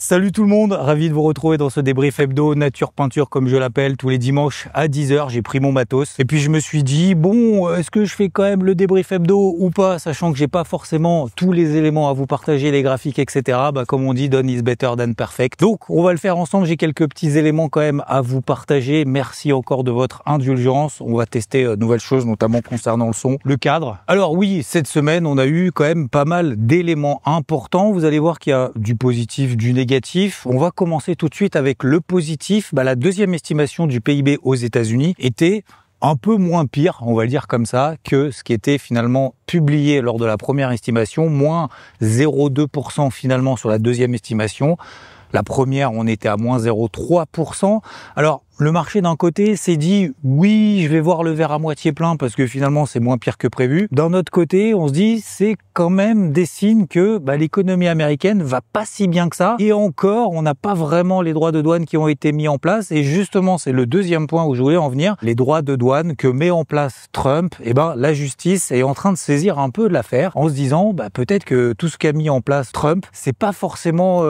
Salut tout le monde, ravi de vous retrouver dans ce débrief hebdo nature peinture comme je l'appelle tous les dimanches à 10 h. J'ai pris mon matos et puis je me suis dit bon, est-ce que je fais quand même le débrief hebdo ou pas, sachant que j'ai pas forcément tous les éléments à vous partager, les graphiques, etc. Comme on dit, done is better than perfect. Donc on va le faire ensemble, j'ai quelques petits éléments quand même à vous partager. Merci encore de votre indulgence. On va tester de nouvelles choses, notamment concernant le son, le cadre. Alors oui, cette semaine, on a eu quand même pas mal d'éléments importants. Vous allez voir qu'il y a du positif, du négatif. On va commencer tout de suite avec le positif. La deuxième estimation du PIB aux États-Unis était un peu moins pire, on va le dire comme ça, que ce qui était finalement publié lors de la première estimation, moins 0,2% finalement sur la deuxième estimation. La première, on était à moins 0,3%. Alors, le marché d'un côté s'est dit oui, je vais voir le verre à moitié plein parce que finalement c'est moins pire que prévu. D'un autre côté, on se dit c'est quand même des signes que l'économie américaine va pas si bien que ça. Et encore, on n'a pas vraiment les droits de douane qui ont été mis en place. Et justement, c'est le deuxième point où je voulais en venir. Les droits de douane que met en place Trump, la justice est en train de saisir un peu de l'affaire en se disant peut-être que tout ce qu'a mis en place Trump, c'est pas forcément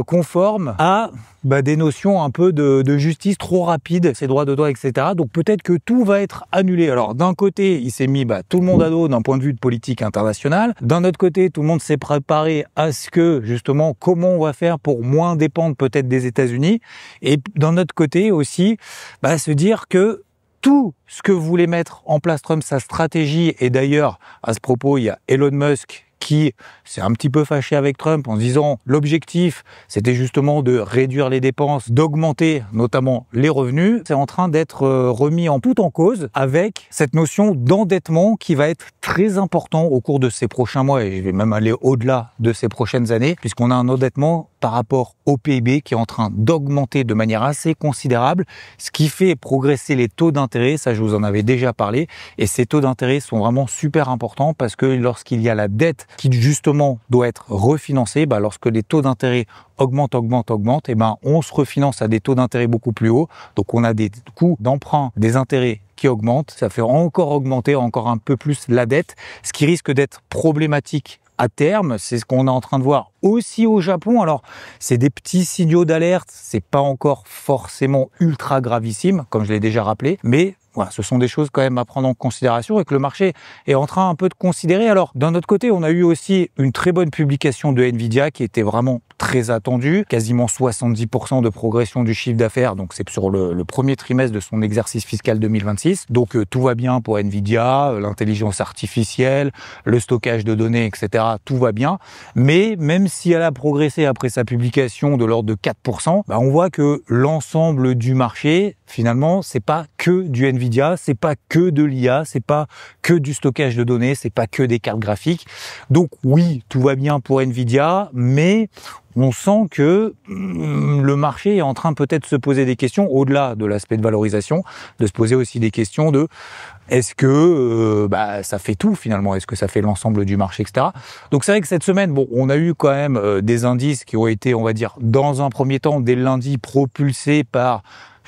conforme à des notions un peu de justice trop rapide, ces droits de douane, etc. Donc peut-être que tout va être annulé. Alors d'un côté, il s'est mis tout le monde à dos d'un point de vue de politique internationale. D'un autre côté, tout le monde s'est préparé à ce que, justement, comment on va faire pour moins dépendre peut-être des États-Unis. Et d'un autre côté aussi, se dire que tout ce que voulait mettre en place Trump, sa stratégie, et d'ailleurs, à ce propos, il y a Elon Musk qui s'est un petit peu fâché avec Trump en se disant l'objectif c'était justement de réduire les dépenses, d'augmenter notamment les revenus. C'est en train d'être remis en cause avec cette notion d'endettement qui va être très important au cours de ces prochains mois et je vais même aller au-delà de ces prochaines années puisqu'on a un endettement par rapport au PIB qui est en train d'augmenter de manière assez considérable, ce qui fait progresser les taux d'intérêt, ça je vous en avais déjà parlé, et ces taux d'intérêt sont vraiment super importants parce que lorsqu'il y a la dette qui justement doit être refinancée, lorsque les taux d'intérêt augmentent, on se refinance à des taux d'intérêt beaucoup plus hauts, donc on a des coûts d'emprunt, des intérêts qui augmentent, ça fait encore augmenter encore un peu plus la dette, ce qui risque d'être problématique à terme. C'est ce qu'on est en train de voir aussi au Japon. Alors, c'est des petits signaux d'alerte, c'est pas encore forcément ultra gravissime, comme je l'ai déjà rappelé, mais voilà, ce sont des choses quand même à prendre en considération et que le marché est en train un peu de considérer. Alors, d'un autre côté, on a eu aussi une très bonne publication de Nvidia qui était vraiment très attendue, quasiment 70% de progression du chiffre d'affaires, donc c'est sur le premier trimestre de son exercice fiscal 2026. Donc tout va bien pour Nvidia, l'intelligence artificielle, le stockage de données, etc. Tout va bien, mais même si elle a progressé après sa publication de l'ordre de 4%, on voit que l'ensemble du marché, finalement, c'est pas que du Nvidia, c'est pas que de l'IA, c'est pas que du stockage de données, c'est pas que des cartes graphiques. Donc oui, tout va bien pour Nvidia, mais on sent que le marché est en train peut-être de se poser des questions, au-delà de l'aspect de valorisation, de se poser aussi des questions de est-ce que ça fait tout finalement, est-ce que ça fait l'ensemble du marché, etc. Donc c'est vrai que cette semaine, on a eu quand même des indices qui ont été, on va dire, dans un premier temps, dès lundi, propulsés par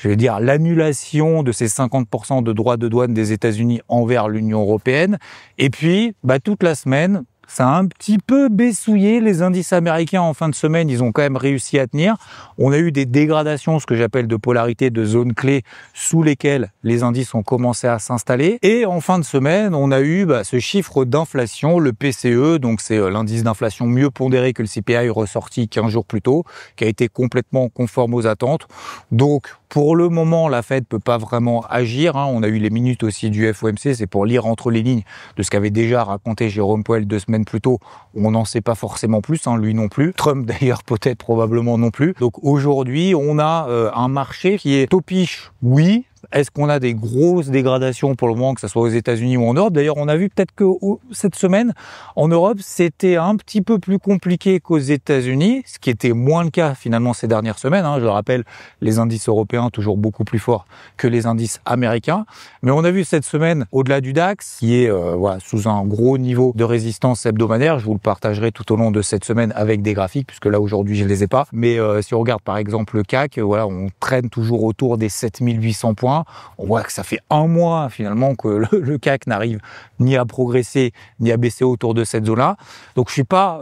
l'annulation de ces 50% de droits de douane des États-Unis envers l'Union européenne. Et puis, toute la semaine, ça a un petit peu bessouillé les indices américains en fin de semaine. Ils ont quand même réussi à tenir. On a eu des dégradations, ce que j'appelle de polarité, de zones clés sous lesquelles les indices ont commencé à s'installer. Et en fin de semaine, on a eu ce chiffre d'inflation, le PCE, donc c'est l'indice d'inflation mieux pondéré que le CPI ressorti 15 jours plus tôt, qui a été complètement conforme aux attentes. Donc, pour le moment, la Fed peut pas vraiment agir. On a eu les minutes aussi du FOMC, c'est pour lire entre les lignes de ce qu'avait déjà raconté Jérôme Powell 2 semaines plus tôt. On n'en sait pas forcément plus, lui non plus. Trump d'ailleurs peut-être probablement non plus. Donc aujourd'hui, on a un marché qui est topiche, oui. Est-ce qu'on a des grosses dégradations pour le moment, que ce soit aux États-Unis ou en Europe? D'ailleurs, on a vu peut-être que cette semaine, en Europe, c'était un petit peu plus compliqué qu'aux États-Unis, ce qui était moins le cas finalement ces dernières semaines. Je le rappelle, les indices européens toujours beaucoup plus forts que les indices américains. Mais on a vu cette semaine, au-delà du DAX, qui est sous un gros niveau de résistance hebdomadaire. Je vous le partagerai tout au long de cette semaine avec des graphiques, puisque là aujourd'hui je les ai pas. Mais si on regarde par exemple le CAC, on traîne toujours autour des 7800 points. On voit que ça fait un mois finalement que le CAC n'arrive ni à progresser ni à baisser autour de cette zone-là. Donc je suis pas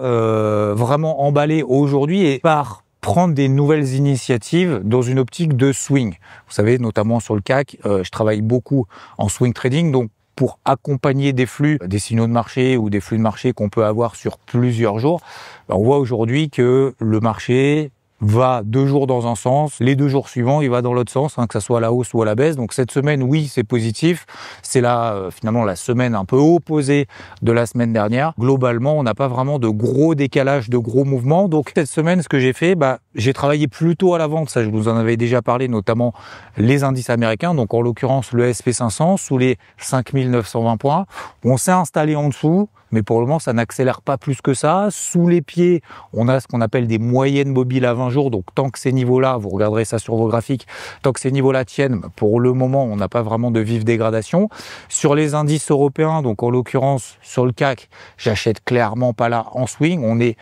vraiment emballé aujourd'hui et par prendre des nouvelles initiatives dans une optique de swing. Vous savez, notamment sur le CAC, je travaille beaucoup en swing trading, donc pour accompagner des flux, des signaux de marché ou des flux de marché qu'on peut avoir sur plusieurs jours, on voit aujourd'hui que le marché va 2 jours dans un sens, les 2 jours suivants, il va dans l'autre sens, que ça soit à la hausse ou à la baisse. Donc cette semaine, oui, c'est positif. C'est là, finalement, la semaine un peu opposée de la semaine dernière. Globalement, on n'a pas vraiment de gros décalage, de gros mouvements. Donc cette semaine, ce que j'ai fait, j'ai travaillé plutôt à la vente. Ça, je vous en avais déjà parlé, notamment les indices américains. Donc en l'occurrence, le SP500 sous les 5920 points. On s'est installé en dessous, mais pour le moment, ça n'accélère pas plus que ça. Sous les pieds, on a ce qu'on appelle des moyennes mobiles à 20 jours. Donc, tant que ces niveaux-là, vous regarderez ça sur vos graphiques, tant que ces niveaux-là tiennent, pour le moment, on n'a pas vraiment de vive dégradation. Sur les indices européens, donc en l'occurrence, sur le CAC, j'achète clairement pas là en swing. On est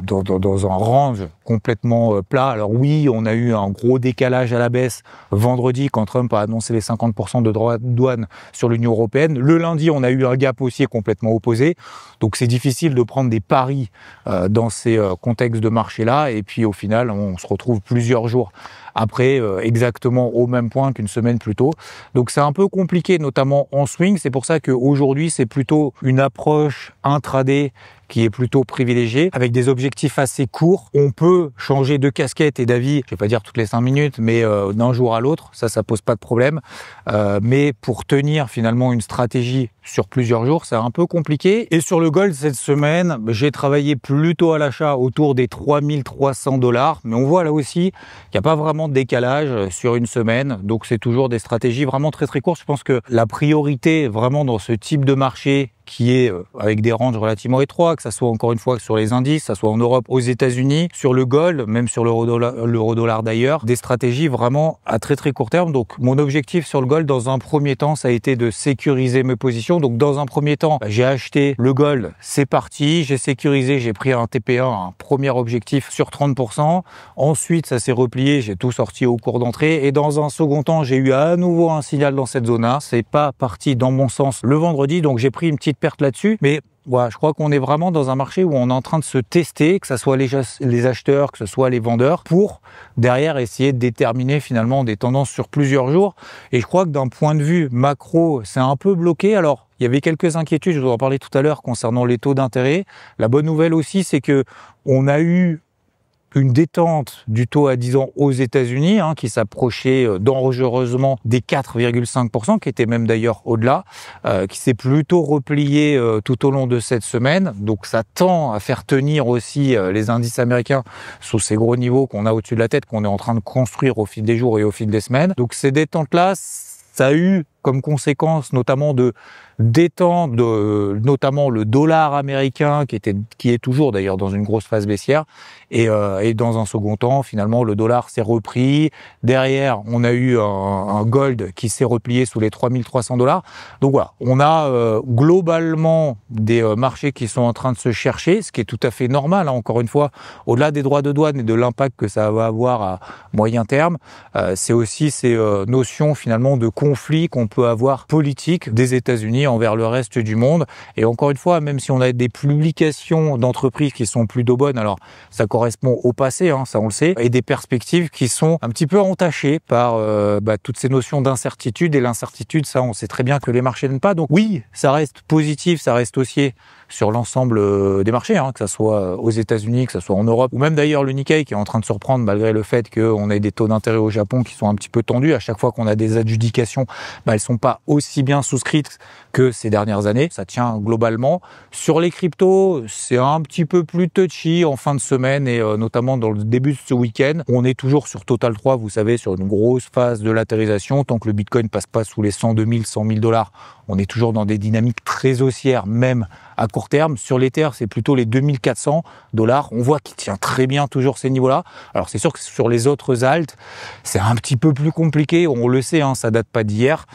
dans un range complètement plat. Alors oui, on a eu un gros décalage à la baisse vendredi quand Trump a annoncé les 50% de droits de douane sur l'Union européenne. Le lundi, on a eu un gap haussier complètement opposé. Donc c'est difficile de prendre des paris dans ces contextes de marché-là. Et puis au final, on se retrouve plusieurs jours après exactement au même point qu'une semaine plus tôt. Donc c'est un peu compliqué, notamment en swing. C'est pour ça qu'aujourd'hui, c'est plutôt une approche intraday qui est plutôt privilégiée, avec des objectifs assez courts. On peut changer de casquette et d'avis, je vais pas dire toutes les 5 minutes, mais d'un jour à l'autre, ça pose pas de problème. Mais pour tenir finalement une stratégie sur plusieurs jours, c'est un peu compliqué. Et sur le gold, cette semaine, j'ai travaillé plutôt à l'achat autour des 3300 $. Mais on voit là aussi qu'il n'y a pas vraiment de décalage sur une semaine. Donc c'est toujours des stratégies vraiment très très courtes. Je pense que la priorité vraiment dans ce type de marché qui est avec des ranges relativement étroits, que ça soit encore une fois sur les indices, que ça soit en Europe, aux États-Unis, sur le gold, même sur l'euro-dollar d'ailleurs, des stratégies vraiment à très très court terme. Donc mon objectif sur le gold dans un premier temps, ça a été de sécuriser mes positions. Donc dans un premier temps, j'ai acheté le gold, c'est parti, j'ai sécurisé, j'ai pris un TP1, un premier objectif sur 30%. Ensuite, ça s'est replié, j'ai tout sorti au cours d'entrée. Et dans un second temps, j'ai eu à nouveau un signal dans cette zone-là. C'est pas parti dans mon sens le vendredi, donc j'ai pris une petite perte là-dessus, mais voilà, je crois qu'on est vraiment dans un marché où on est en train de se tester, que ce soit les acheteurs, que ce soit les vendeurs, pour derrière essayer de déterminer finalement des tendances sur plusieurs jours. Et je crois que d'un point de vue macro, c'est un peu bloqué. Alors, il y avait quelques inquiétudes, je vous en parlais tout à l'heure, concernant les taux d'intérêt. La bonne nouvelle aussi, c'est que on a eu une détente du taux à 10 ans aux États-Unis, qui s'approchait dangereusement des 4,5%, qui était même d'ailleurs au-delà, qui s'est plutôt replié tout au long de cette semaine. Donc ça tend à faire tenir aussi les indices américains sous ces gros niveaux qu'on a au-dessus de la tête, qu'on est en train de construire au fil des jours et au fil des semaines. Donc ces détentes-là, ça a eu comme conséquence notamment de détendre notamment le dollar américain qui est toujours d'ailleurs dans une grosse phase baissière et dans un second temps finalement le dollar s'est repris. Derrière on a eu un gold qui s'est replié sous les 3300 $. Donc voilà, on a globalement des marchés qui sont en train de se chercher, ce qui est tout à fait normal, encore une fois, au-delà des droits de douane et de l'impact que ça va avoir à moyen terme, c'est aussi ces notions finalement de conflit qu'on peut avoir politique des États-Unis envers le reste du monde. Et encore une fois, même si on a des publications d'entreprises qui sont plutôt bonnes, alors ça correspond au passé, ça on le sait, et des perspectives qui sont un petit peu entachées par toutes ces notions d'incertitude. Et l'incertitude, ça on sait très bien que les marchés n'aiment pas. Donc oui, ça reste positif, ça reste haussier sur l'ensemble des marchés, que ce soit aux États-Unis, que ce soit en Europe, ou même d'ailleurs le Nikkei qui est en train de se reprendre malgré le fait qu'on ait des taux d'intérêt au Japon qui sont un petit peu tendus. À chaque fois qu'on a des adjudications, elles sont pas aussi bien souscrites que ces dernières années. Ça tient globalement. Sur les cryptos, c'est un petit peu plus touchy en fin de semaine et notamment dans le début de ce week-end. On est toujours sur Total 3, vous savez, sur une grosse phase de latérisation. Tant que le Bitcoin passe pas sous les 102 000, 100 000 $, on est toujours dans des dynamiques très haussières, même à court terme. Sur l'Ether, c'est plutôt les 2400 $. On voit qu'il tient très bien toujours ces niveaux-là. Alors c'est sûr que sur les autres alts, c'est un petit peu plus compliqué. On le sait, ça date pas d'hier.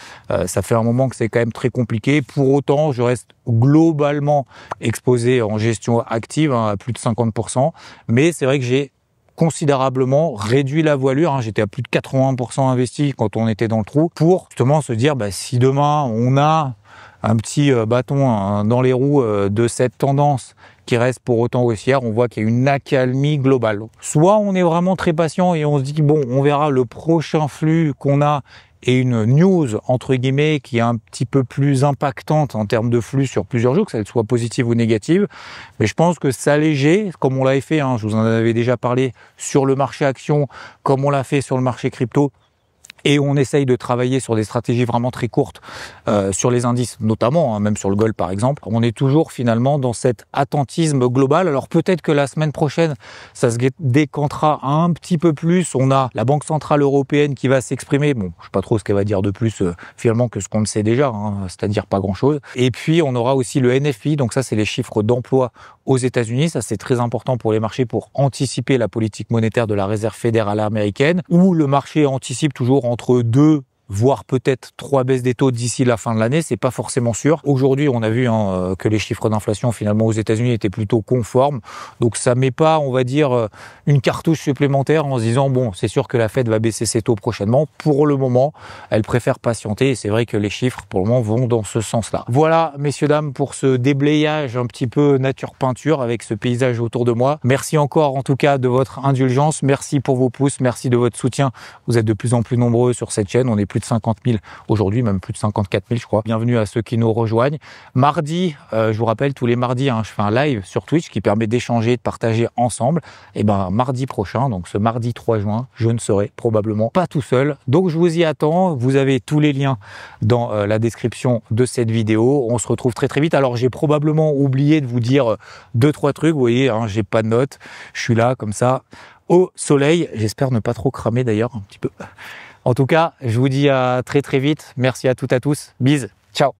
Ça fait un moment que c'est quand même très compliqué. Pour autant, je reste globalement exposé en gestion active à plus de 50%. Mais c'est vrai que j'ai considérablement réduit la voilure. J'étais à plus de 80% investi quand on était dans le trou pour justement se dire si demain on a un petit bâton dans les roues de cette tendance qui reste pour autant haussière. On voit qu'il y a une accalmie globale. Soit on est vraiment très patient et on se dit bon, on verra le prochain flux qu'on a et une news entre guillemets qui est un petit peu plus impactante en termes de flux sur plusieurs jours, que ça soit positive ou négative. Mais je pense que s'alléger, comme on l'avait fait, je vous en avais déjà parlé sur le marché action, comme on l'a fait sur le marché crypto, et on essaye de travailler sur des stratégies vraiment très courtes sur les indices, notamment, même sur le gold par exemple. On est toujours finalement dans cet attentisme global. Alors peut-être que la semaine prochaine, ça se décantera un petit peu plus. On a la Banque Centrale Européenne qui va s'exprimer. Bon, je sais pas trop ce qu'elle va dire de plus finalement que ce qu'on ne sait déjà, c'est-à-dire pas grand-chose. Et puis on aura aussi le NFI, donc ça c'est les chiffres d'emploi aux États-Unis. Ça c'est très important pour les marchés pour anticiper la politique monétaire de la Réserve fédérale américaine, où le marché anticipe toujours entre 2 voire peut-être 3 baisses des taux d'ici la fin de l'année, c'est pas forcément sûr. Aujourd'hui, on a vu que les chiffres d'inflation finalement aux États-Unis étaient plutôt conformes, donc ça met pas, on va dire, une cartouche supplémentaire en se disant bon, c'est sûr que la Fed va baisser ses taux prochainement. Pour le moment, elle préfère patienter et c'est vrai que les chiffres pour le moment vont dans ce sens-là. Voilà, messieurs dames, pour ce déblayage un petit peu nature peinture avec ce paysage autour de moi. Merci encore en tout cas de votre indulgence, merci pour vos pouces, merci de votre soutien. Vous êtes de plus en plus nombreux sur cette chaîne, on est plus de 50 000 aujourd'hui, même plus de 54 000 je crois. Bienvenue à ceux qui nous rejoignent. Mardi, je vous rappelle, tous les mardis, je fais un live sur Twitch qui permet d'échanger, de partager ensemble. Et ben mardi prochain, donc ce mardi 3 juin, je ne serai probablement pas tout seul. Donc je vous y attends. Vous avez tous les liens dans la description de cette vidéo. On se retrouve très très vite. Alors j'ai probablement oublié de vous dire 2-3 trucs. Vous voyez, j'ai pas de notes. Je suis là comme ça au soleil. J'espère ne pas trop cramer d'ailleurs un petit peu. En tout cas, je vous dis à très très vite. Merci à toutes et à tous. Bise. Ciao.